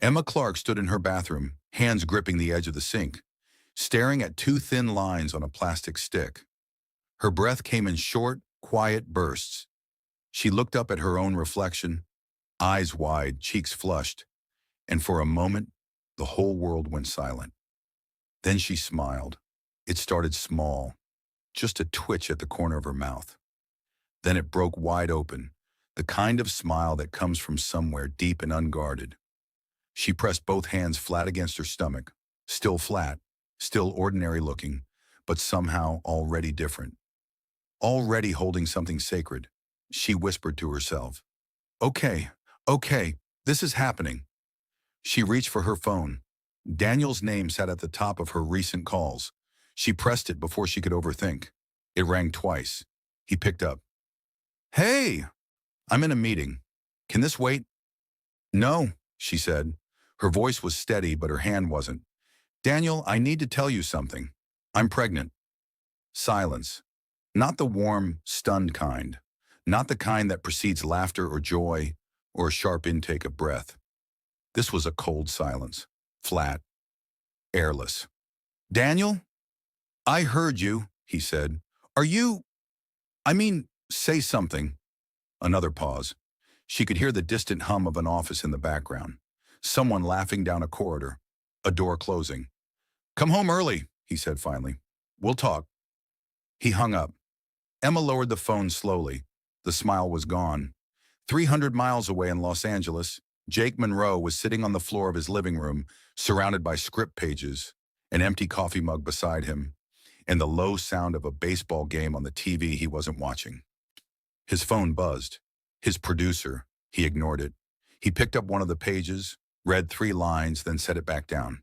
Emma Clarke stood in her bathroom, hands gripping the edge of the sink, staring at two thin lines on a plastic stick. Her breath came in short, quiet bursts. She looked up at her own reflection, eyes wide, cheeks flushed, and for a moment, the whole world went silent. Then she smiled. It started small, just a twitch at the corner of her mouth. Then it broke wide open, the kind of smile that comes from somewhere deep and unguarded. She pressed both hands flat against her stomach, still flat, still ordinary looking, but somehow already different. Already holding something sacred. She whispered to herself, "Okay, okay, this is happening." She reached for her phone. Daniel's name sat at the top of her recent calls. She pressed it before she could overthink. It rang twice. He picked up. "Hey, I'm in a meeting. Can this wait?" "No," she said. Her voice was steady, but her hand wasn't. "Daniel, I need to tell you something. I'm pregnant." Silence. Not the warm, stunned kind. Not the kind that precedes laughter or joy, or a sharp intake of breath. This was a cold silence. Flat. Airless. "Daniel? I heard you," he said. "Are you... say something." Another pause. She could hear the distant hum of an office in the background. Someone laughing down a corridor. A door closing. "Come home early," he said finally. "We'll talk." He hung up. Emma lowered the phone slowly. The smile was gone. 300 miles away in Los Angeles, Jake Monroe was sitting on the floor of his living room, surrounded by script pages, an empty coffee mug beside him, and the low sound of a baseball game on the TV he wasn't watching. His phone buzzed. His producer. He ignored it. He picked up one of the pages, read 3 lines, then set it back down.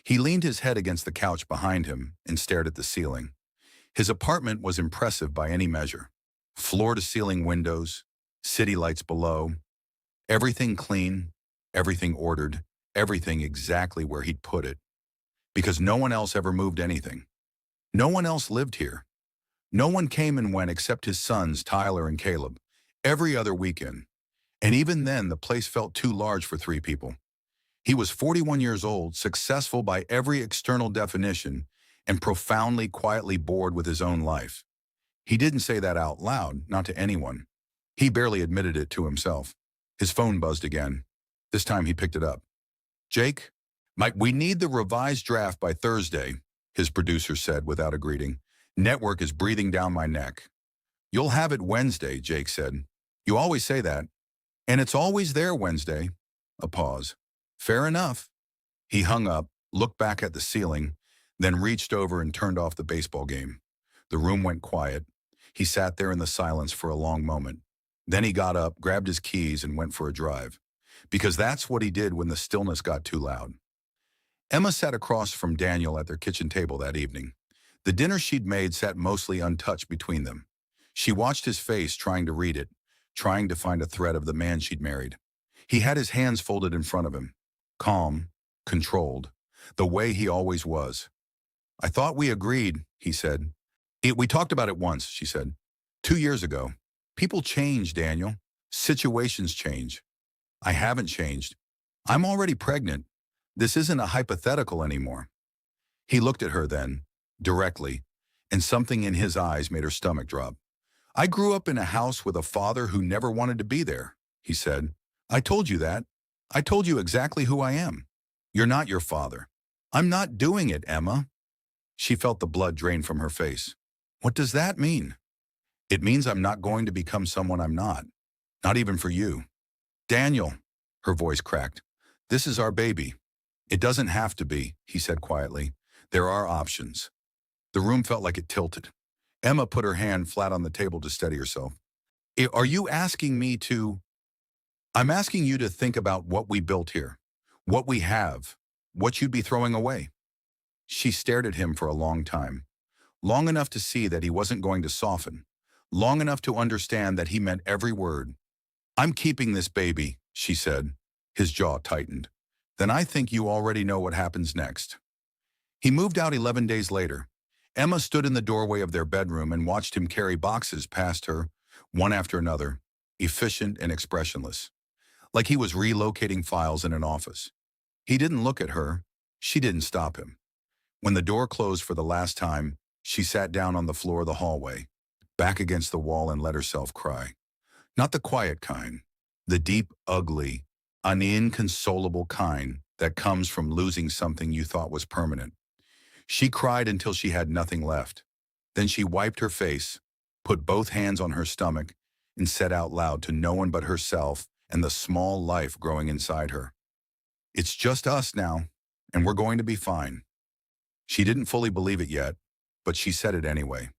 He leaned his head against the couch behind him and stared at the ceiling. His apartment was impressive by any measure. Floor-to-ceiling windows, city lights below, everything clean, everything ordered, everything exactly where he'd put it. Because no one else ever moved anything. No one else lived here. No one came and went except his sons, Tyler and Caleb, every other weekend. And even then, the place felt too large for 3 people. He was 41 years old, successful by every external definition, and profoundly, quietly bored with his own life. He didn't say that out loud, not to anyone. He barely admitted it to himself. His phone buzzed again. This time he picked it up. "Jake, we need the revised draft by Thursday," his producer said without a greeting. "Network is breathing down my neck." "You'll have it Wednesday," Jake said. "You always say that. And it's always there Wednesday." A pause. "Fair enough." He hung up, looked back at the ceiling, then reached over and turned off the baseball game. The room went quiet. He sat there in the silence for a long moment. Then he got up, grabbed his keys, and went for a drive. Because that's what he did when the stillness got too loud. Emma sat across from Daniel at their kitchen table that evening. The dinner she'd made sat mostly untouched between them. She watched his face, trying to read it, trying to find a thread of the man she'd married. He had his hands folded in front of him, calm, controlled, the way he always was. "I thought we agreed," he said. We talked about it once," she said. 2 years ago. People change, Daniel. Situations change. I haven't changed. I'm already pregnant. This isn't a hypothetical anymore." He looked at her then, directly, and something in his eyes made her stomach drop. "I grew up in a house with a father who never wanted to be there," he said. "I told you that. I told you exactly who I am. You're not your father." "I'm not doing it, Emma." She felt the blood drain from her face. "What does that mean?" "It means I'm not going to become someone I'm not. Not even for you." "Daniel," her voice cracked, "this is our baby." "It doesn't have to be," he said quietly. "There are options." The room felt like it tilted. Emma put her hand flat on the table to steady herself. Are you asking me to..." "I'm asking you to think about what we built here, what we have, what you'd be throwing away." She stared at him for a long time, long enough to see that he wasn't going to soften, long enough to understand that he meant every word. "I'm keeping this baby," she said. His jaw tightened. "Then I think you already know what happens next." He moved out 11 days later. Emma stood in the doorway of their bedroom and watched him carry boxes past her, one after another, efficient and expressionless, like he was relocating files in an office. He didn't look at her. She didn't stop him. When the door closed for the last time, she sat down on the floor of the hallway, back against the wall, and let herself cry. Not the quiet kind, the deep, ugly, inconsolable kind that comes from losing something you thought was permanent. She cried until she had nothing left. Then she wiped her face, put both hands on her stomach, and said out loud to no one but herself and the small life growing inside her, "It's just us now, and we're going to be fine." She didn't fully believe it yet, but she said it anyway.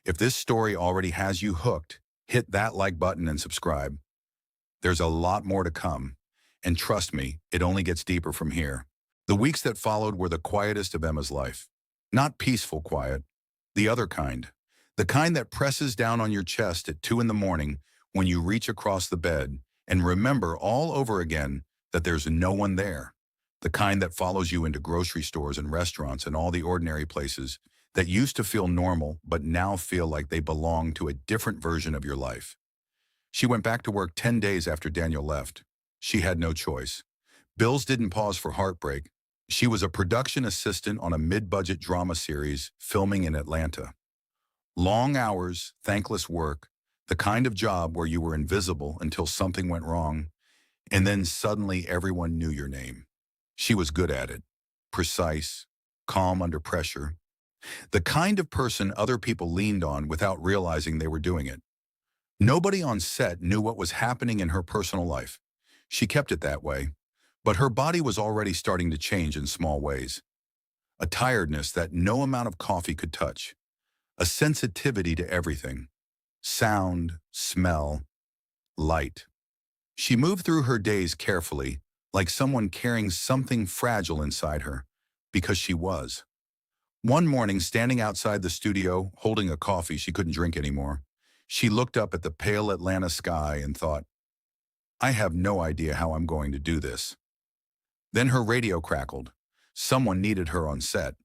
If this story already has you hooked, hit that like button and subscribe. There's a lot more to come, and trust me, it only gets deeper from here. The weeks that followed were the quietest of Emma's life. Not peaceful quiet, the other kind. The kind that presses down on your chest at 2 in the morning when you reach across the bed and remember all over again that there's no one there. The kind that follows you into grocery stores and restaurants and all the ordinary places that used to feel normal but now feel like they belong to a different version of your life. She went back to work 10 days after Daniel left. She had no choice. Bills didn't pause for heartbreak. She was a production assistant on a mid-budget drama series filming in Atlanta. Long hours, thankless work, the kind of job where you were invisible until something went wrong, and then suddenly everyone knew your name. She was good at it, precise, calm under pressure, the kind of person other people leaned on without realizing they were doing it. Nobody on set knew what was happening in her personal life. She kept it that way, but her body was already starting to change in small ways. A tiredness that no amount of coffee could touch. A sensitivity to everything. Sound, smell, light. She moved through her days carefully, like someone carrying something fragile inside her, because she was. One morning, standing outside the studio, holding a coffee she couldn't drink anymore, she looked up at the pale Atlanta sky and thought, "I have no idea how I'm going to do this." Then her radio crackled. Someone needed her on set.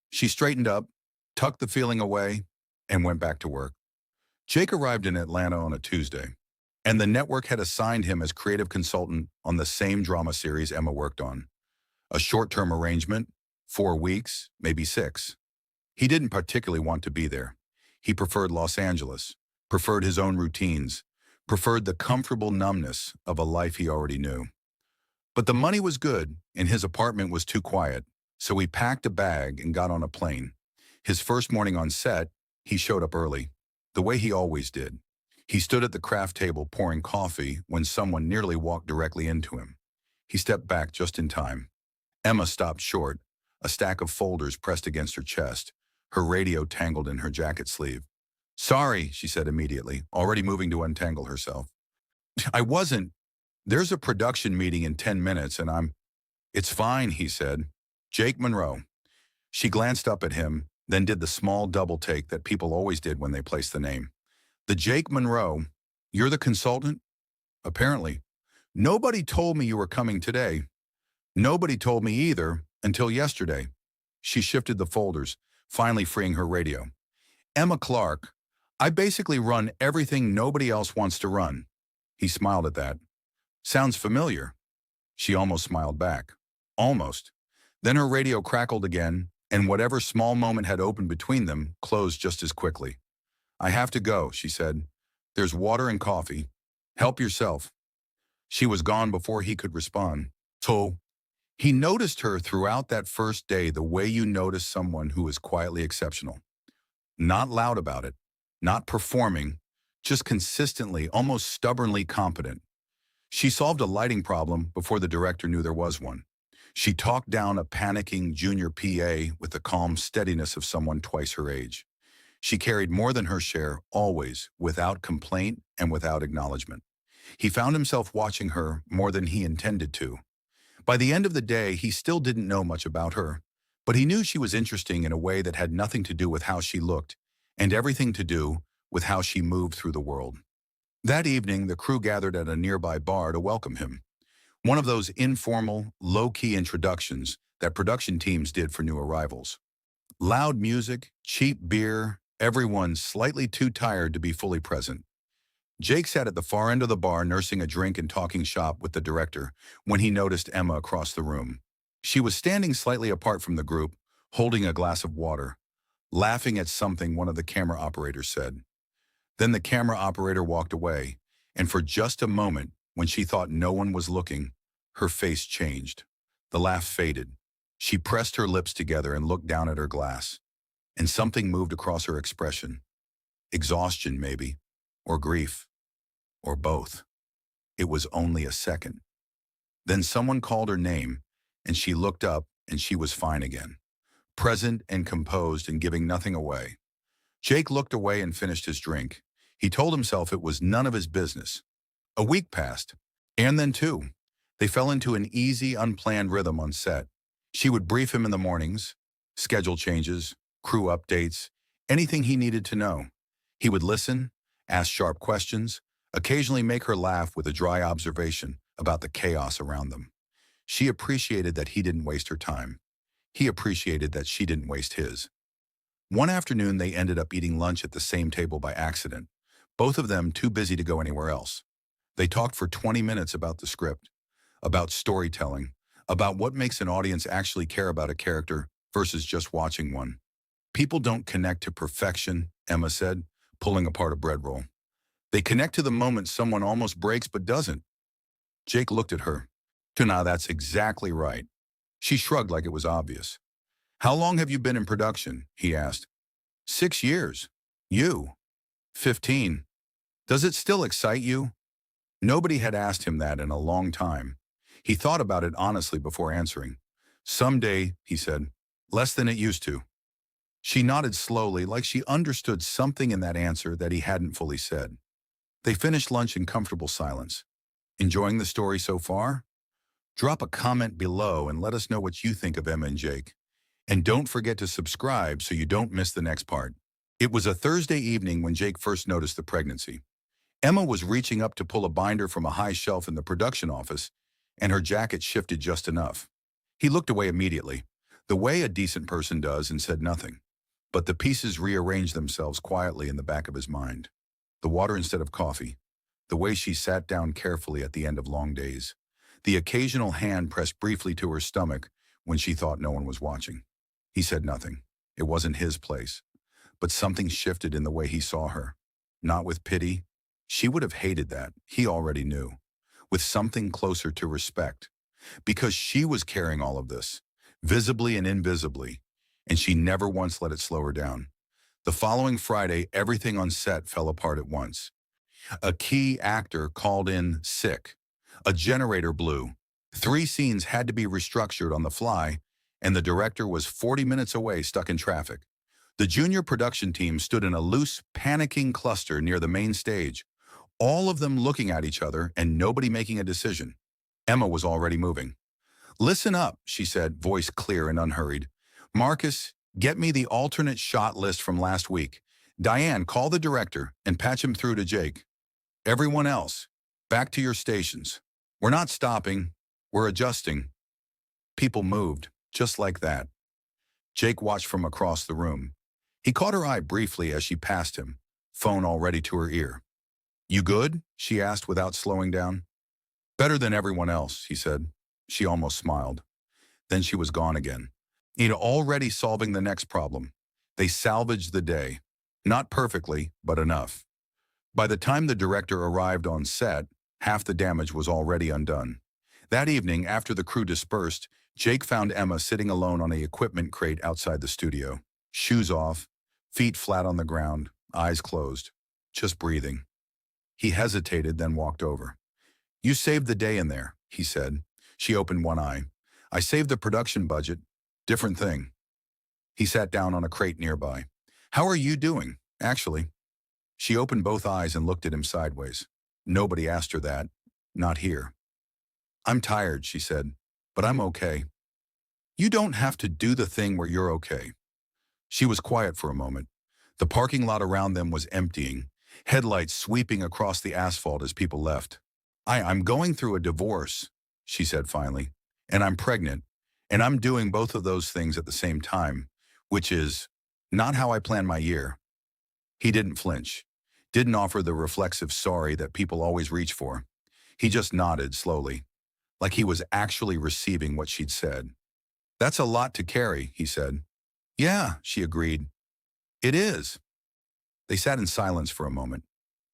She straightened up, tucked the feeling away, and went back to work. Jake arrived in Atlanta on a Tuesday, and the network had assigned him as creative consultant on the same drama series Emma worked on. A short-term arrangement, 4 weeks, maybe 6. He didn't particularly want to be there. He preferred Los Angeles, preferred his own routines, preferred the comfortable numbness of a life he already knew. But the money was good, and his apartment was too quiet, so he packed a bag and got on a plane. His first morning on set, he showed up early, the way he always did. He stood at the craft table pouring coffee when someone nearly walked directly into him. He stepped back just in time. Emma stopped short, a stack of folders pressed against her chest, her radio tangled in her jacket sleeve. "Sorry," she said immediately, already moving to untangle herself. "I wasn't. There's a production meeting in 10 minutes and It's fine," he said. "Jake Monroe." She glanced up at him, then did the small double take that people always did when they placed the name. "The Jake Monroe. You're the consultant?" "Apparently. Nobody told me you were coming today." "Nobody told me either until yesterday." She shifted the folders, finally freeing her radio. "Emma Clarke. I basically run everything nobody else wants to run." He smiled at that. "Sounds familiar." She almost smiled back. Almost. Then her radio crackled again, and whatever small moment had opened between them closed just as quickly. "I have to go," she said. "There's water and coffee. Help yourself." She was gone before he could respond. So, he noticed her throughout that first day the way you notice someone who is quietly exceptional. Not loud about it, not performing, just consistently, almost stubbornly competent. She solved a lighting problem before the director knew there was one. She talked down a panicking junior PA with the calm steadiness of someone twice her age. She carried more than her share, always, without complaint and without acknowledgement. He found himself watching her more than he intended to. By the end of the day, he still didn't know much about her, but he knew she was interesting in a way that had nothing to do with how she looked and everything to do with how she moved through the world. That evening, the crew gathered at a nearby bar to welcome him. One of those informal, low-key introductions that production teams did for new arrivals. Loud music, cheap beer, everyone slightly too tired to be fully present. Jake sat at the far end of the bar nursing a drink and talking shop with the director when he noticed Emma across the room. She was standing slightly apart from the group, holding a glass of water, laughing at something one of the camera operators said. Then the camera operator walked away, and for just a moment, when she thought no one was looking, her face changed. The laugh faded. She pressed her lips together and looked down at her glass, and something moved across her expression. Exhaustion, maybe, or grief, or both. It was only a second. Then someone called her name, and she looked up, and she was fine again, present and composed and giving nothing away. Jake looked away and finished his drink. He told himself it was none of his business. A week passed, and then two. They fell into an easy, unplanned rhythm on set. She would brief him in the mornings, schedule changes, crew updates, anything he needed to know. He would listen, ask sharp questions, occasionally make her laugh with a dry observation about the chaos around them. She appreciated that he didn't waste her time. He appreciated that she didn't waste his. One afternoon, they ended up eating lunch at the same table by accident, both of them too busy to go anywhere else. They talked for 20 minutes about the script, about storytelling, about what makes an audience actually care about a character versus just watching one. People don't connect to perfection, Emma said, pulling apart a bread roll. They connect to the moment someone almost breaks but doesn't. Jake looked at her. Now that's exactly right. She shrugged like it was obvious. How long have you been in production? He asked. 6 years. You? 15. Does it still excite you? Nobody had asked him that in a long time. He thought about it honestly before answering. Someday, he said, less than it used to. She nodded slowly, like she understood something in that answer that he hadn't fully said. They finished lunch in comfortable silence. Enjoying the story so far? Drop a comment below and let us know what you think of Emma and Jake. And don't forget to subscribe so you don't miss the next part. It was a Thursday evening when Jake first noticed the pregnancy. Emma was reaching up to pull a binder from a high shelf in the production office, and her jacket shifted just enough. He looked away immediately, the way a decent person does, and said nothing. But the pieces rearranged themselves quietly in the back of his mind. The water instead of coffee, the way she sat down carefully at the end of long days, the occasional hand pressed briefly to her stomach when she thought no one was watching. He said nothing. It wasn't his place. But something shifted in the way he saw her. Not with pity. She would have hated that, he already knew. With something closer to respect. Because she was carrying all of this, visibly and invisibly, and she never once let it slow her down. The following Friday, everything on set fell apart at once. A key actor called in sick. A generator blew. 3 scenes had to be restructured on the fly, and the director was 40 minutes away, stuck in traffic. The junior production team stood in a loose, panicking cluster near the main stage, all of them looking at each other and nobody making a decision. Emma was already moving. Listen up, she said, voice clear and unhurried. Marcus, get me the alternate shot list from last week. Diane, call the director and patch him through to Jake. Everyone else, back to your stations. We're not stopping, we're adjusting. People moved, just like that. Jake watched from across the room. He caught her eye briefly as she passed him, phone already to her ear. You good? She asked without slowing down. Better than everyone else, he said. She almost smiled. Then she was gone again. He'd already solving the next problem. They salvaged the day. Not perfectly, but enough. By the time the director arrived on set, half the damage was already undone. That evening, after the crew dispersed, Jake found Emma sitting alone on a equipment crate outside the studio. Shoes off, feet flat on the ground, eyes closed, just breathing. He hesitated, then walked over. You saved the day in there, he said. She opened one eye. I saved the production budget. Different thing. He sat down on a crate nearby. How are you doing, actually? She opened both eyes and looked at him sideways. Nobody asked her that. Not here. I'm tired, she said, but I'm okay. You don't have to do the thing where you're okay. She was quiet for a moment. The parking lot around them was emptying, headlights sweeping across the asphalt as people left. I'm going through a divorce, she said finally, and I'm pregnant, and I'm doing both of those things at the same time, which is not how I planned my year. He didn't flinch, Didn't offer the reflexive sorry that people always reach for. He just nodded slowly, like he was actually receiving what she'd said. That's a lot to carry, he said. Yeah, she agreed. It is. They sat in silence for a moment.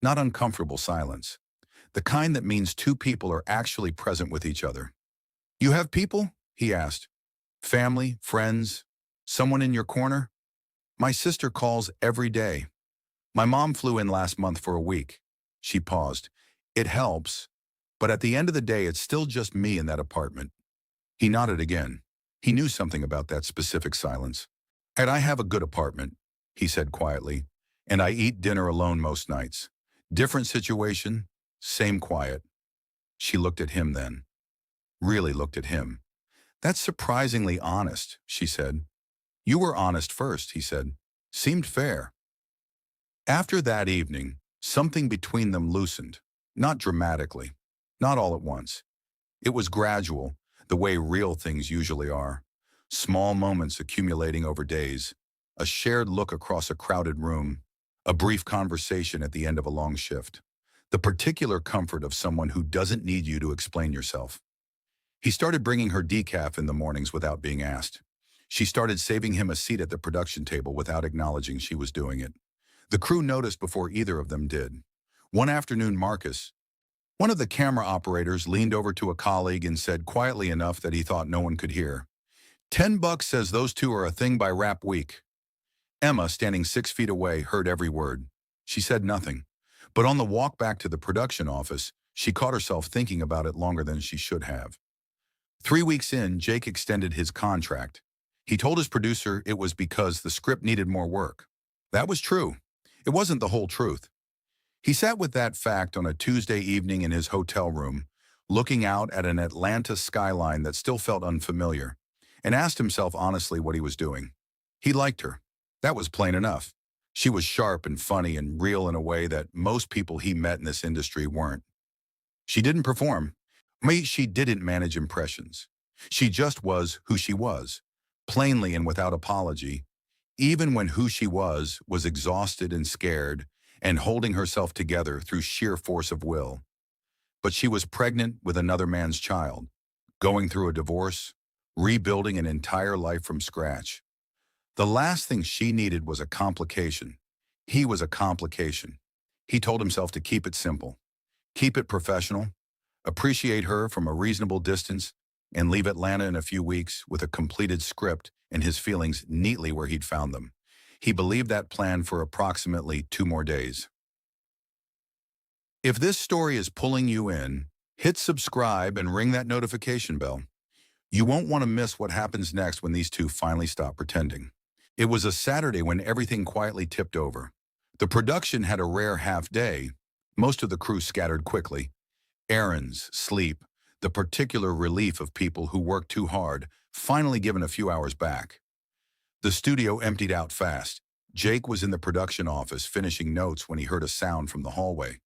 Not uncomfortable silence. The kind that means two people are actually present with each other. You have people? He asked. Family, friends, someone in your corner? My sister calls every day. My mom flew in last month for a week. She paused. It helps, but at the end of the day, it's still just me in that apartment. He nodded again. He knew something about that specific silence. And I have a good apartment, he said quietly, and I eat dinner alone most nights. Different situation, same quiet. She looked at him then. Really looked at him. That's surprisingly honest, she said. You were honest first, he said. Seemed fair. After that evening, something between them loosened. Not dramatically. Not all at once. It was gradual, the way real things usually are. Small moments accumulating over days. A shared look across a crowded room. A brief conversation at the end of a long shift. The particular comfort of someone who doesn't need you to explain yourself. He started bringing her decaf in the mornings without being asked. She started saving him a seat at the production table without acknowledging she was doing it. The crew noticed before either of them did. One afternoon, Marcus, one of the camera operators, leaned over to a colleague and said quietly enough that he thought no one could hear, $10 says those two are a thing by rap week. Emma, standing 6 feet away, heard every word. She said nothing. But on the walk back to the production office, she caught herself thinking about it longer than she should have. 3 weeks in, Jake extended his contract. He told his producer it was because the script needed more work. That was true. It wasn't the whole truth. He sat with that fact on a Tuesday evening in his hotel room, looking out at an Atlanta skyline that still felt unfamiliar, and asked himself honestly what he was doing. He liked her. That was plain enough. She was sharp and funny and real in a way that most people he met in this industry weren't. She didn't perform. She didn't manage impressions. She just was who she was, plainly and without apology, even when who she was exhausted and scared and holding herself together through sheer force of will. But she was pregnant with another man's child, going through a divorce, rebuilding an entire life from scratch. The last thing she needed was a complication. He was a complication. He told himself to keep it simple, keep it professional, appreciate her from a reasonable distance, and leave Atlanta in a few weeks with a completed script and his feelings neatly where he'd found them. He believed that plan for approximately 2 more days. If this story is pulling you in, hit subscribe and ring that notification bell. You won't want to miss what happens next when these two finally stop pretending. It was a Saturday when everything quietly tipped over. The production had a rare half day. Most of the crew scattered quickly. Errands, sleep, the particular relief of people who worked too hard, finally given a few hours back. The studio emptied out fast. Jake was in the production office finishing notes when he heard a sound from the hallway.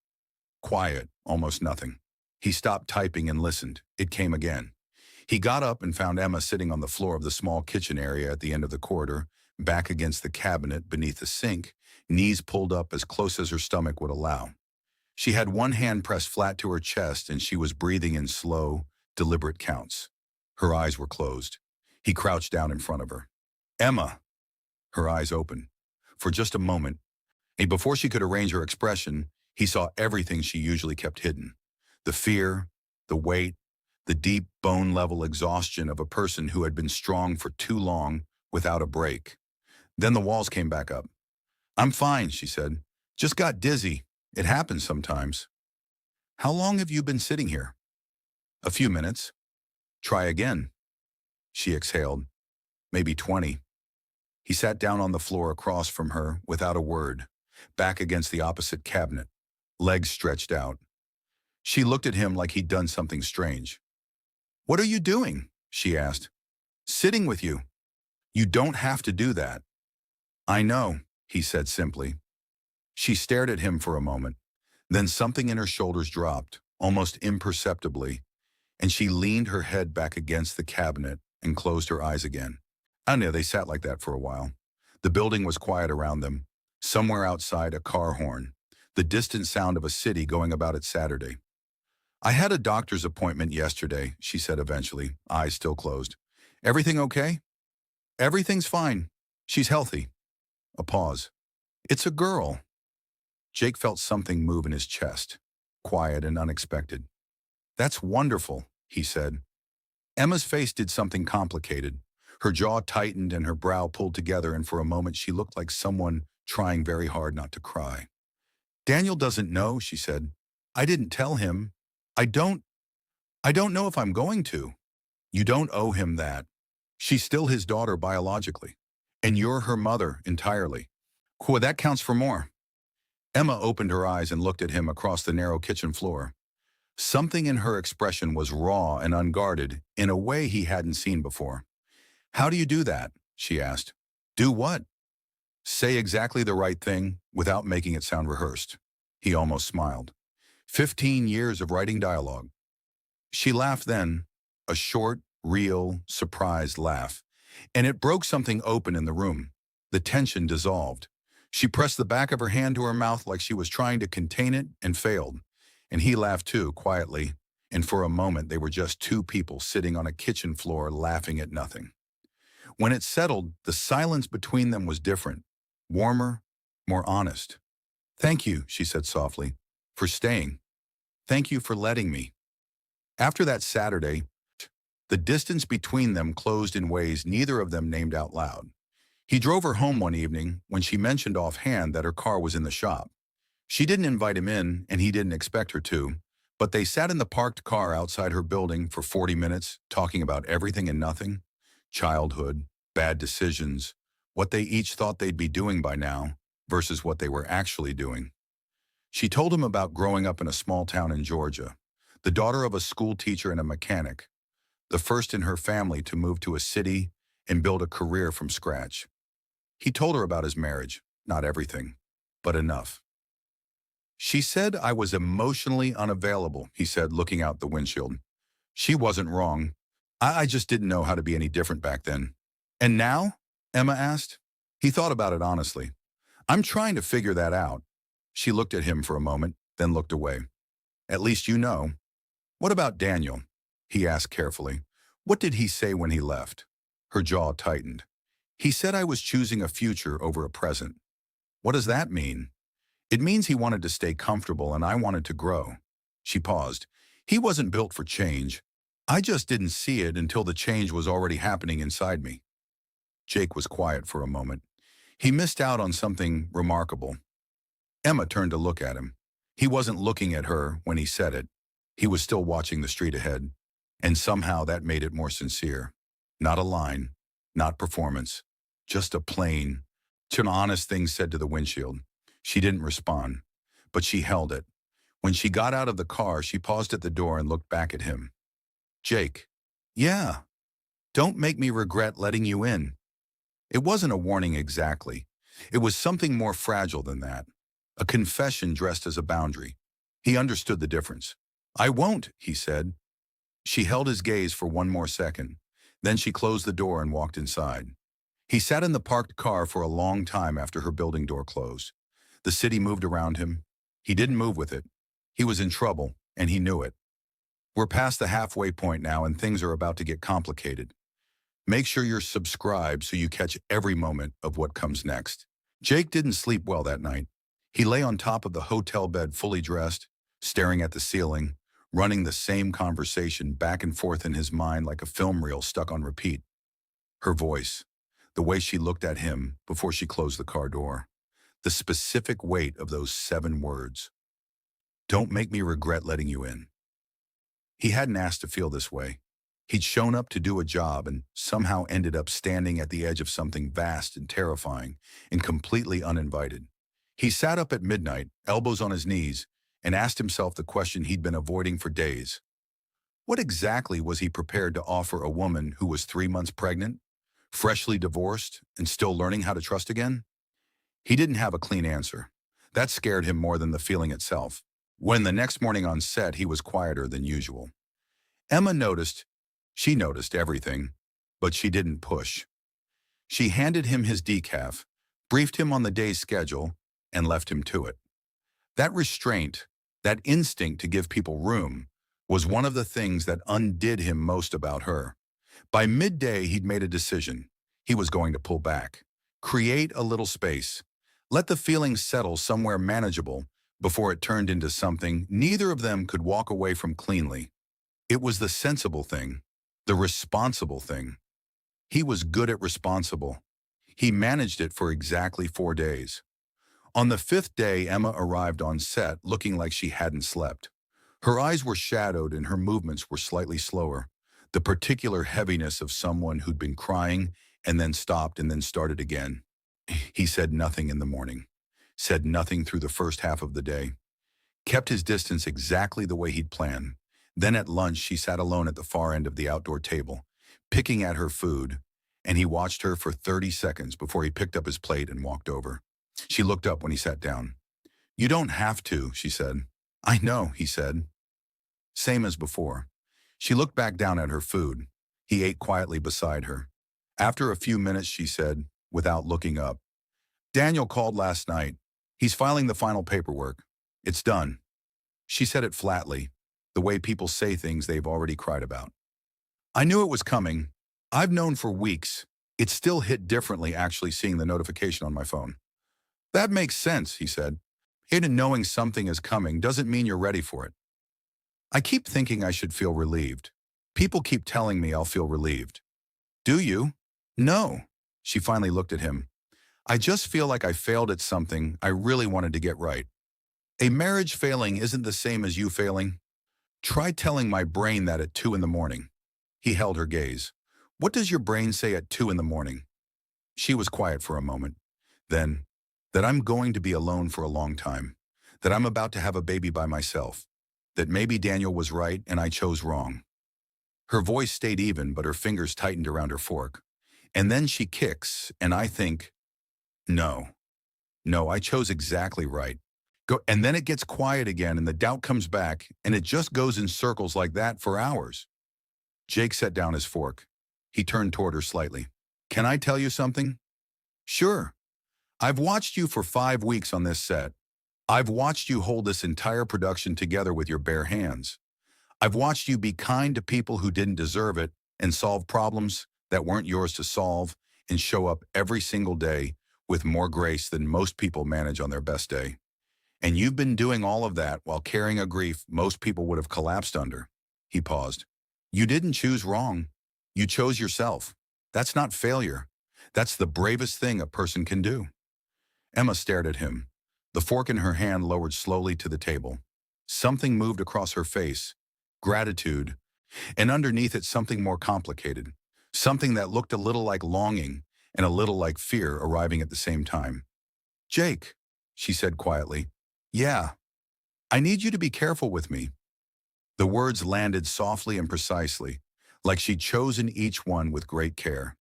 Quiet, almost nothing. He stopped typing and listened. It came again. He got up and found Emma sitting on the floor of the small kitchen area at the end of the corridor, back against the cabinet beneath the sink, knees pulled up as close as her stomach would allow. She had one hand pressed flat to her chest and she was breathing in slow, deliberate counts. Her eyes were closed. He crouched down in front of her. Emma! Her eyes opened. For just a moment, and before she could arrange her expression, he saw everything she usually kept hidden. The fear, the weight, the deep bone-level exhaustion of a person who had been strong for too long without a break. Then the walls came back up. I'm fine, she said. Just got dizzy. It happens sometimes. How long have you been sitting here? A few minutes. Try again. She exhaled. Maybe 20. He sat down on the floor across from her without a word, back against the opposite cabinet, legs stretched out. She looked at him like he'd done something strange. What are you doing? She asked. Sitting with you. You don't have to do that. I know, he said simply. She stared at him for a moment. Then something in her shoulders dropped, almost imperceptibly, and she leaned her head back against the cabinet and closed her eyes again. I know they sat like that for a while. The building was quiet around them. Somewhere outside, a car horn. the distant sound of a city going about its Saturday. I had a doctor's appointment yesterday, she said eventually, eyes still closed. Everything okay? Everything's fine. She's healthy. A pause. It's a girl. Jake felt something move in his chest, quiet and unexpected. That's wonderful, he said. Emma's face did something complicated. Her jaw tightened and her brow pulled together, and for a moment she looked like someone trying very hard not to cry. Daniel doesn't know, she said. I didn't tell him. I don't know if I'm going to. You don't owe him that. She's still his daughter biologically. And you're her mother entirely. Cool, that counts for more. Emma opened her eyes and looked at him across the narrow kitchen floor. Something in her expression was raw and unguarded in a way he hadn't seen before. How do you do that? She asked. Do what? Say exactly the right thing without making it sound rehearsed. He almost smiled. 15 years of writing dialogue. She laughed then, a short, real, surprised laugh, and it broke something open in the room. The tension dissolved. She pressed the back of her hand to her mouth like she was trying to contain it and failed. And he laughed too, quietly, and for a moment they were just two people sitting on a kitchen floor laughing at nothing. When it settled, the silence between them was different, warmer, more honest. Thank you, she said softly, for staying. Thank you for letting me. After that Saturday, the distance between them closed in ways neither of them named out loud. He drove her home one evening when she mentioned offhand that her car was in the shop. She didn't invite him in, and he didn't expect her to, but they sat in the parked car outside her building for 40 minutes, talking about everything and nothing. Childhood, bad decisions, what they each thought they'd be doing by now versus what they were actually doing. She told him about growing up in a small town in Georgia, the daughter of a school teacher and a mechanic, the first in her family to move to a city and build a career from scratch. He told her about his marriage, not everything, but enough. She said I was emotionally unavailable, he said, looking out the windshield. She wasn't wrong. I just didn't know how to be any different back then. And now? Emma asked. He thought about it honestly. I'm trying to figure that out. She looked at him for a moment, then looked away. At least you know. What about Daniel? He asked carefully. What did he say when he left? Her jaw tightened. He said I was choosing a future over a present. What does that mean? It means he wanted to stay comfortable and I wanted to grow. She paused. He wasn't built for change. I just didn't see it until the change was already happening inside me. Jake was quiet for a moment. He missed out on something remarkable. Emma turned to look at him. He wasn't looking at her when he said it. He was still watching the street ahead. And somehow that made it more sincere. Not a line, not performance, just a plain, an honest thing said to the windshield. She didn't respond, but she held it. When she got out of the car, she paused at the door and looked back at him. Jake. Yeah. Don't make me regret letting you in. It wasn't a warning exactly. It was something more fragile than that. A confession dressed as a boundary. He understood the difference. I won't, he said. She held his gaze for one more second. Then she closed the door and walked inside. He sat in the parked car for a long time after her building door closed. The city moved around him. He didn't move with it. He was in trouble, and he knew it. We're past the halfway point now, and things are about to get complicated. Make sure you're subscribed so you catch every moment of what comes next. Jake didn't sleep well that night. He lay on top of the hotel bed fully dressed, staring at the ceiling, running the same conversation back and forth in his mind like a film reel stuck on repeat. Her voice, the way she looked at him before she closed the car door, the specific weight of those 7 words. Don't make me regret letting you in. He hadn't asked to feel this way. He'd shown up to do a job and somehow ended up standing at the edge of something vast and terrifying and completely uninvited. He sat up at midnight, elbows on his knees, and asked himself the question he'd been avoiding for days. What exactly was he prepared to offer a woman who was 3 months pregnant, freshly divorced, and still learning how to trust again? He didn't have a clean answer. That scared him more than the feeling itself. When the next morning on set, he was quieter than usual. Emma noticed. She noticed everything, but she didn't push. She handed him his decaf, briefed him on the day's schedule, and left him to it. That restraint, that instinct to give people room, was one of the things that undid him most about her. By midday, he'd made a decision. He was going to pull back, create a little space, let the feelings settle somewhere manageable before it turned into something neither of them could walk away from cleanly. It was the sensible thing, the responsible thing. He was good at responsible. He managed it for exactly 4 days. On the fifth day, Emma arrived on set looking like she hadn't slept. Her eyes were shadowed and her movements were slightly slower, the particular heaviness of someone who'd been crying and then stopped and then started again. He said nothing in the morning, said nothing through the first half of the day, kept his distance exactly the way he'd planned. Then at lunch, she sat alone at the far end of the outdoor table, picking at her food, and he watched her for 30 seconds before he picked up his plate and walked over. She looked up when he sat down. "You don't have to," she said. "I know," he said. Same as before. She looked back down at her food. He ate quietly beside her. After a few minutes, she said, without looking up, "Daniel called last night. He's filing the final paperwork. It's done." She said it flatly, the way people say things they've already cried about. "I knew it was coming. I've known for weeks. It still hit differently actually seeing the notification on my phone." "That makes sense," he said. "Even knowing something is coming doesn't mean you're ready for it." "I keep thinking I should feel relieved. People keep telling me I'll feel relieved." "Do you?" "No." She finally looked at him. "I just feel like I failed at something I really wanted to get right. A marriage failing isn't the same as you failing. Try telling my brain that at 2 in the morning." He held her gaze. "What does your brain say at 2 in the morning?" She was quiet for a moment. Then, "That I'm going to be alone for a long time. That I'm about to have a baby by myself. That maybe Daniel was right and I chose wrong." Her voice stayed even, but her fingers tightened around her fork. "And then she kicks, and I think, no, no, I chose exactly right. Go, and then it gets quiet again, and the doubt comes back, and it just goes in circles like that for hours." Jake set down his fork. He turned toward her slightly. "Can I tell you something?" "Sure. I've watched you for 5 weeks on this set. I've watched you hold this entire production together with your bare hands. I've watched you be kind to people who didn't deserve it and solve problems that weren't yours to solve and show up every single day with more grace than most people manage on their best day. And you've been doing all of that while carrying a grief most people would have collapsed under." He paused. "You didn't choose wrong. You chose yourself. That's not failure. That's the bravest thing a person can do." Emma stared at him. The fork in her hand lowered slowly to the table. Something moved across her face. Gratitude. And underneath it something more complicated. Something that looked a little like longing and a little like fear arriving at the same time. "Jake," she said quietly. "Yeah. I need you to be careful with me." The words landed softly and precisely, like she'd chosen each one with great care.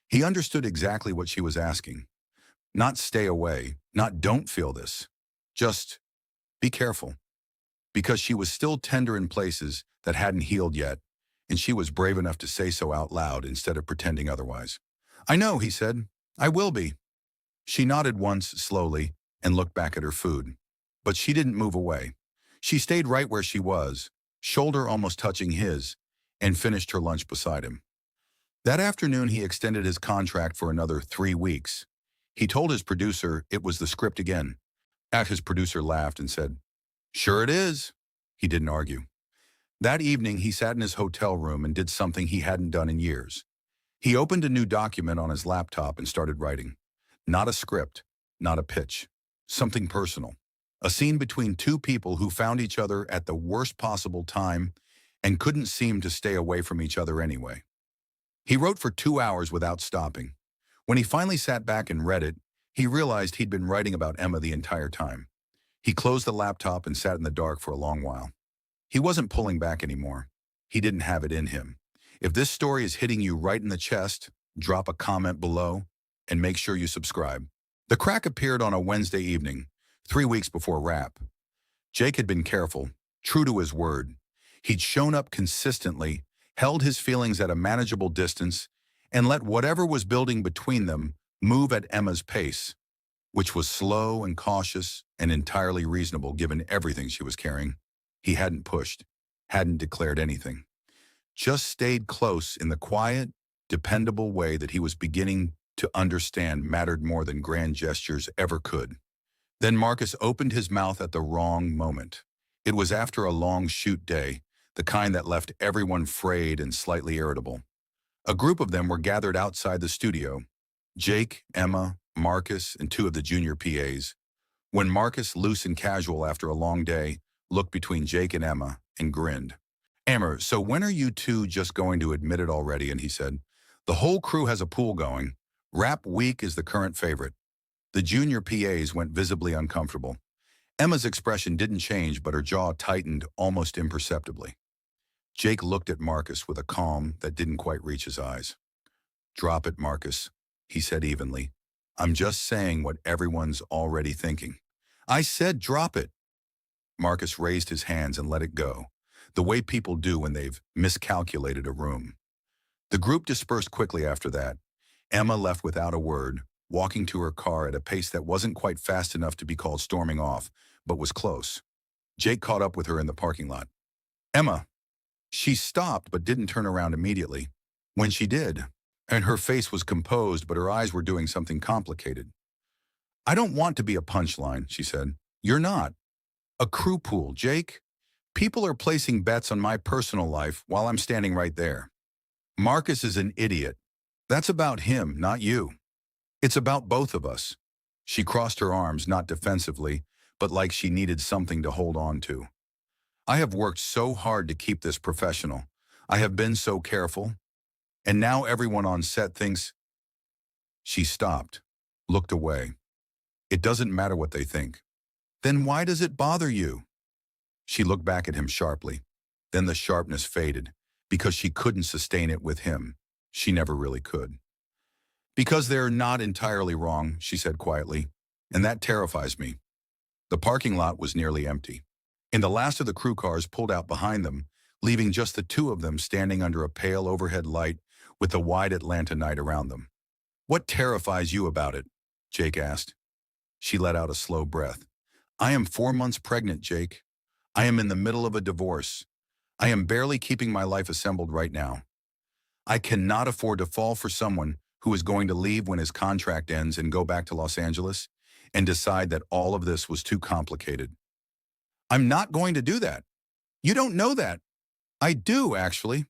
He understood exactly what she was asking. Not stay away, not don't feel this. Just be careful. Because she was still tender in places that hadn't healed yet, and she was brave enough to say so out loud instead of pretending otherwise. "I know," he said. "I will be." She nodded once slowly and looked back at her food. But she didn't move away. She stayed right where she was, shoulder almost touching his, and finished her lunch beside him. That afternoon, he extended his contract for another 3 weeks. He told his producer it was the script again. His producer laughed and said, "Sure it is." He didn't argue. That evening, he sat in his hotel room and did something he hadn't done in years. He opened a new document on his laptop and started writing. Not a script, not a pitch. Something personal. A scene between two people who found each other at the worst possible time and couldn't seem to stay away from each other anyway. He wrote for 2 hours without stopping. When he finally sat back and read it, he realized he'd been writing about Emma the entire time. He closed the laptop and sat in the dark for a long while. He wasn't pulling back anymore. He didn't have it in him. If this story is hitting you right in the chest, drop a comment below and make sure you subscribe. The Crack appeared on a Wednesday evening, 3 weeks before Wrap. Jake had been careful, true to his word. He'd shown up consistently, held his feelings at a manageable distance, and let whatever was building between them move at Emma's pace. which was slow and cautious and entirely reasonable given everything she was carrying. He hadn't pushed, hadn't declared anything, just stayed close in the quiet, dependable way that he was beginning to understand mattered more than grand gestures ever could. Then Marcus opened his mouth at the wrong moment. It was after a long shoot day, the kind that left everyone frayed and slightly irritable. A group of them were gathered outside the studio. Jake, Emma, Marcus, and two of the junior PAs. When Marcus, loose and casual after a long day, looked between Jake and Emma and grinned. "Emma, so when are you two just going to admit it already?" And he said, "The whole crew has a pool going. Rap Week is the current favorite." The junior PAs went visibly uncomfortable. Emma's expression didn't change, but her jaw tightened almost imperceptibly. Jake looked at Marcus with a calm that didn't quite reach his eyes. "Drop it, Marcus," he said evenly. "I'm just saying what everyone's already thinking." "I said drop it." Marcus raised his hands and let it go, the way people do when they've miscalculated a room. The group dispersed quickly after that. Emma left without a word, walking to her car at a pace that wasn't quite fast enough to be called storming off, but was close. Jake caught up with her in the parking lot. "Emma." She stopped but didn't turn around immediately. When she did, and her face was composed but her eyes were doing something complicated. "I don't want to be a punchline," she said. "You're not. A crew pool, Jake. People are placing bets on my personal life while I'm standing right there. Marcus is an idiot. That's about him, not you. It's about both of us." She crossed her arms, not defensively, but like she needed something to hold on to. "I have worked so hard to keep this professional. I have been so careful. And now everyone on set thinks—" She stopped, looked away. "It doesn't matter what they think." "Then why does it bother you?" She looked back at him sharply. Then the sharpness faded, because she couldn't sustain it with him. She never really could. "Because they're not entirely wrong," she said quietly, "and that terrifies me." The parking lot was nearly empty, and the last of the crew cars pulled out behind them, leaving just the two of them standing under a pale overhead light with the wide Atlanta night around them. "What terrifies you about it?" Jake asked. She let out a slow breath. "I am 4 months pregnant, Jake. I am in the middle of a divorce. I am barely keeping my life assembled right now. I cannot afford to fall for someone who is going to leave when his contract ends and go back to Los Angeles and decide that all of this was too complicated." "I'm not going to do that. You don't know that." "I do, actually."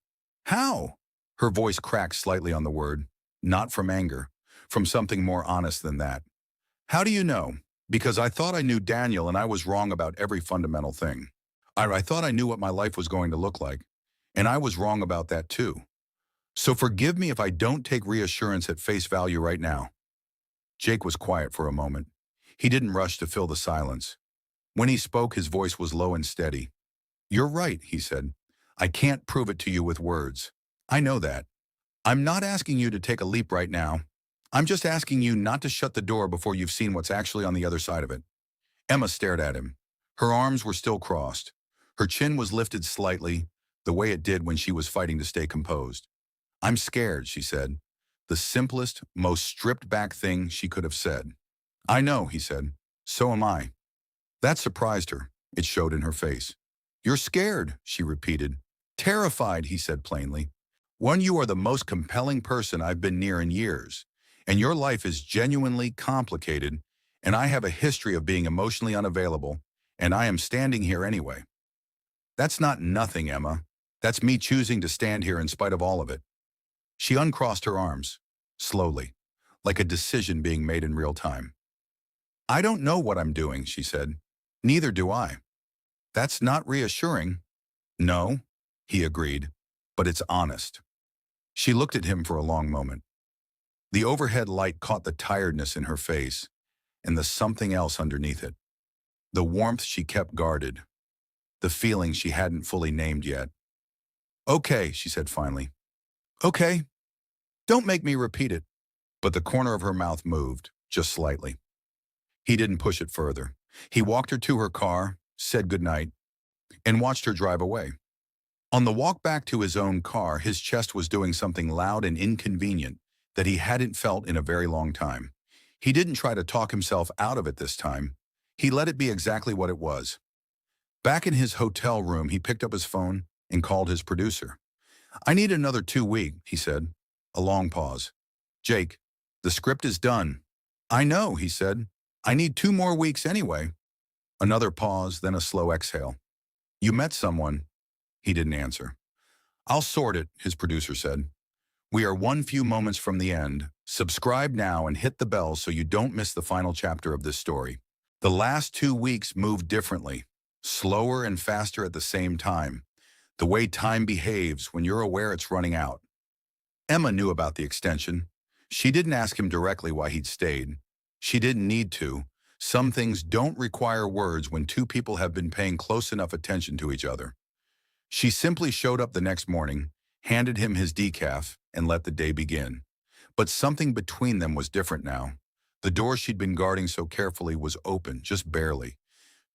"How?" Her voice cracked slightly on the word, not from anger, from something more honest than that. "How do you know?" "Because I thought I knew Daniel and I was wrong about every fundamental thing. I thought I knew what my life was going to look like, and I was wrong about that too. So forgive me if I don't take reassurance at face value right now." Jake was quiet for a moment. He didn't rush to fill the silence. When he spoke, his voice was low and steady. "You're right," he said. "I can't prove it to you with words. I know that. I'm not asking you to take a leap right now. I'm just asking you not to shut the door before you've seen what's actually on the other side of it." Emma stared at him. Her arms were still crossed. Her chin was lifted slightly, the way it did when she was fighting to stay composed. "I'm scared," she said. The simplest, most stripped-back thing she could have said. "I know," he said. "So am I." That surprised her. It showed in her face. "You're scared," she repeated. "Terrified," he said plainly. "One, you are the most compelling person I've been near in years, and your life is genuinely complicated, and I have a history of being emotionally unavailable, and I am standing here anyway. That's not nothing, Emma. That's me choosing to stand here in spite of all of it." She uncrossed her arms, slowly, like a decision being made in real time. "I don't know what I'm doing," she said. "Neither do I." "That's not reassuring." "No," he agreed, "but it's honest." She looked at him for a long moment. The overhead light caught the tiredness in her face and the something else underneath it. The warmth she kept guarded. The feeling she hadn't fully named yet. "Okay," she said finally. "Okay. Don't make me repeat it." But the corner of her mouth moved, just slightly. He didn't push it further. He walked her to her car, said goodnight, and watched her drive away. On the walk back to his own car, his chest was doing something loud and inconvenient that he hadn't felt in a very long time. He didn't try to talk himself out of it this time. He let it be exactly what it was. Back in his hotel room, he picked up his phone and called his producer. "I need another 2 weeks," he said. A long pause. "Jake, the script is done." "I know," he said. "I need 2 more weeks anyway." Another pause, then a slow exhale. "You met someone?" He didn't answer. "I'll sort it," his producer said. "We are one few moments from the end. Subscribe now and hit the bell so you don't miss the final chapter of this story." The last 2 weeks moved differently, slower and faster at the same time, the way time behaves when you're aware it's running out. Emma knew about the extension. She didn't ask him directly why he'd stayed. She didn't need to. Some things don't require words when two people have been paying close enough attention to each other. She simply showed up the next morning, handed him his decaf, and let the day begin. But something between them was different now. The door she'd been guarding so carefully was open, just barely,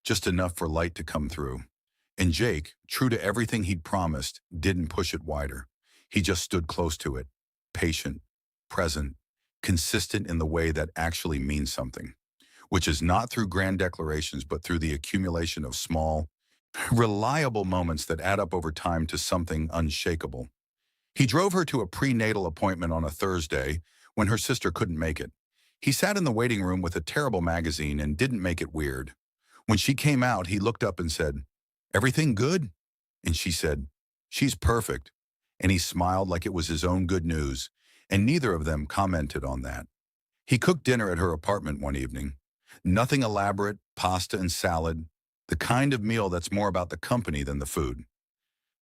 just enough for light to come through. And Jake, true to everything he'd promised, didn't push it wider. He just stood close to it, patient, present, consistent in the way that actually means something, which is not through grand declarations but through the accumulation of small, reliable moments that add up over time to something unshakable. He drove her to a prenatal appointment on a Thursday when her sister couldn't make it. He sat in the waiting room with a terrible magazine and didn't make it weird. When she came out, he looked up and said, "Everything good?" And she said, "She's perfect." And he smiled like it was his own good news, and neither of them commented on that. He cooked dinner at her apartment one evening. Nothing elaborate, pasta and salad, the kind of meal that's more about the company than the food.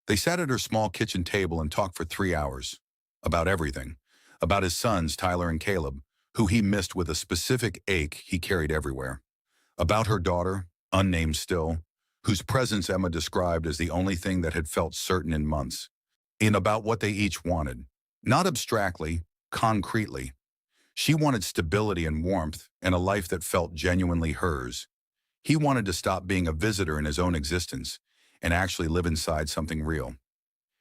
They sat at her small kitchen table and talked for 3 hours. About everything. About his sons, Tyler and Caleb, who he missed with a specific ache he carried everywhere. About her daughter, unnamed still, whose presence Emma described as the only thing that had felt certain in months. And about what they each wanted. Not abstractly, concretely. She wanted stability and warmth and a life that felt genuinely hers. He wanted to stop being a visitor in his own existence and actually live inside something real.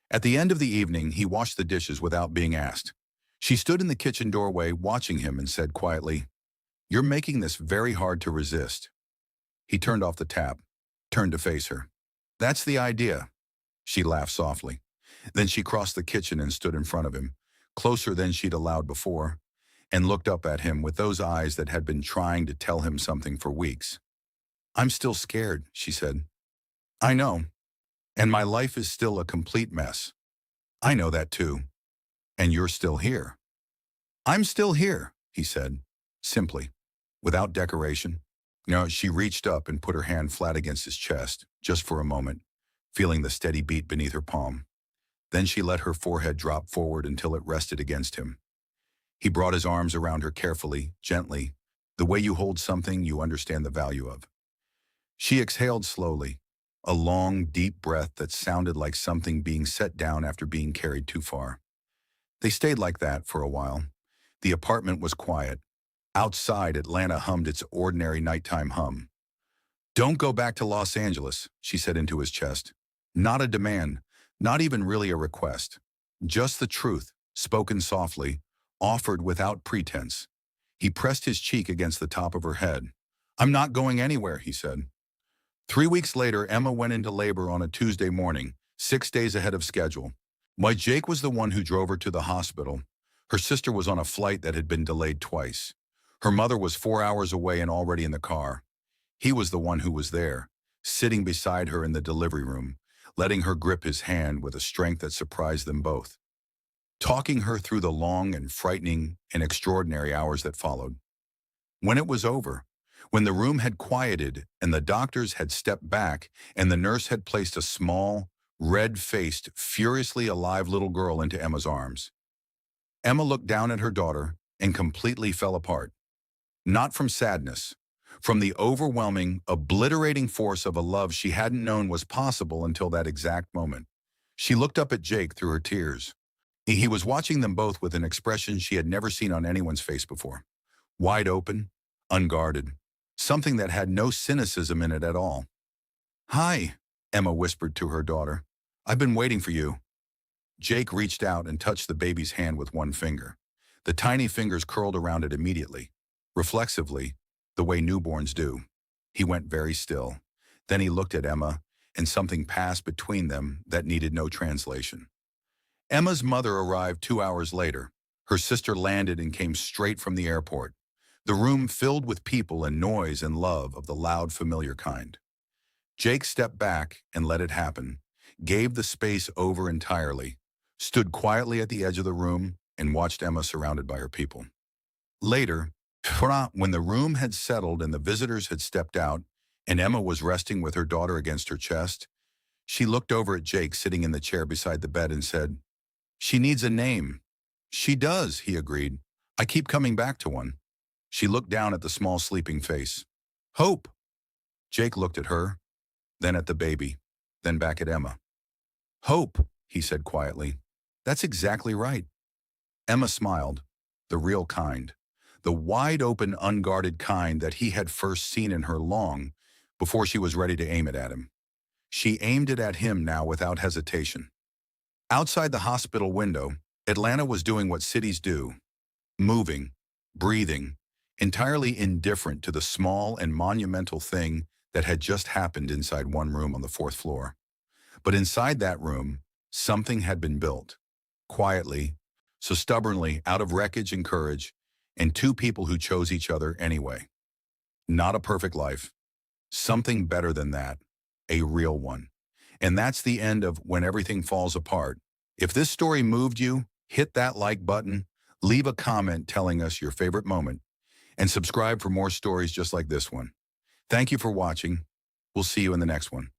At the end of the evening, he washed the dishes without being asked. She stood in the kitchen doorway watching him and said quietly, "You're making this very hard to resist." He turned off the tap, turned to face her. "That's the idea." She laughed softly. Then she crossed the kitchen and stood in front of him, closer than she'd allowed before, and looked up at him with those eyes that had been trying to tell him something for weeks. "I'm still scared," she said. "I know. And my life is still a complete mess." "I know that too. And you're still here." "I'm still here," he said, simply, without decoration. No, she reached up and put her hand flat against his chest, just for a moment, feeling the steady beat beneath her palm. Then she let her forehead drop forward until it rested against him. He brought his arms around her carefully, gently, the way you hold something you understand the value of. She exhaled slowly, a long, deep breath that sounded like something being set down after being carried too far. They stayed like that for a while. The apartment was quiet. Outside, Atlanta hummed its ordinary nighttime hum. "Don't go back to Los Angeles," she said into his chest. Not a demand, not even really a request. Just the truth, spoken softly, offered without pretense. He pressed his cheek against the top of her head. "I'm not going anywhere," he said. 3 weeks later, Emma went into labor on a Tuesday morning, 6 days ahead of schedule. Why, Jake was the one who drove her to the hospital. Her sister was on a flight that had been delayed twice. Her mother was 4 hours away and already in the car. He was the one who was there, sitting beside her in the delivery room, letting her grip his hand with a strength that surprised them both, talking her through the long and frightening and extraordinary hours that followed. When it was over, when the room had quieted and the doctors had stepped back and the nurse had placed a small, red-faced, furiously alive little girl into Emma's arms, Emma looked down at her daughter and completely fell apart. Not from sadness, from the overwhelming, obliterating force of a love she hadn't known was possible until that exact moment. She looked up at Jake through her tears. He was watching them both with an expression she had never seen on anyone's face before. Wide open, unguarded, something that had no cynicism in it at all. "Hi," Emma whispered to her daughter. "I've been waiting for you." Jake reached out and touched the baby's hand with one finger. The tiny fingers curled around it immediately, Reflexively, the way newborns do, he went very still. Then he looked at Emma, and something passed between them that needed no translation. Emma's mother arrived 2 hours later. Her sister landed and came straight from the airport. The room filled with people and noise and love of the loud, familiar kind. Jake stepped back and let it happen, gave the space over entirely, stood quietly at the edge of the room, and watched Emma surrounded by her people. Later, when the room had settled and the visitors had stepped out, and Emma was resting with her daughter against her chest, she looked over at Jake sitting in the chair beside the bed and said, "She needs a name." "She does," he agreed. "I keep coming back to one." She looked down at the small sleeping face. "Hope." Jake looked at her, then at the baby, then back at Emma. "Hope," he said quietly. "That's exactly right." Emma smiled, the real kind, the wide-open, unguarded kind that he had first seen in her long before she was ready to aim it at him. She aimed it at him now without hesitation. Outside the hospital window, Atlanta was doing what cities do, moving, breathing, entirely indifferent to the small and monumental thing that had just happened inside one room on the fourth floor. But inside that room, something had been built, quietly, so stubbornly, out of wreckage and courage, and two people who chose each other anyway. Not a perfect life. Something better than that. A real one. And that's the end of When Everything Falls Apart. If this story moved you, hit that like button, leave a comment telling us your favorite moment, and subscribe for more stories just like this one. Thank you for watching. We'll see you in the next one.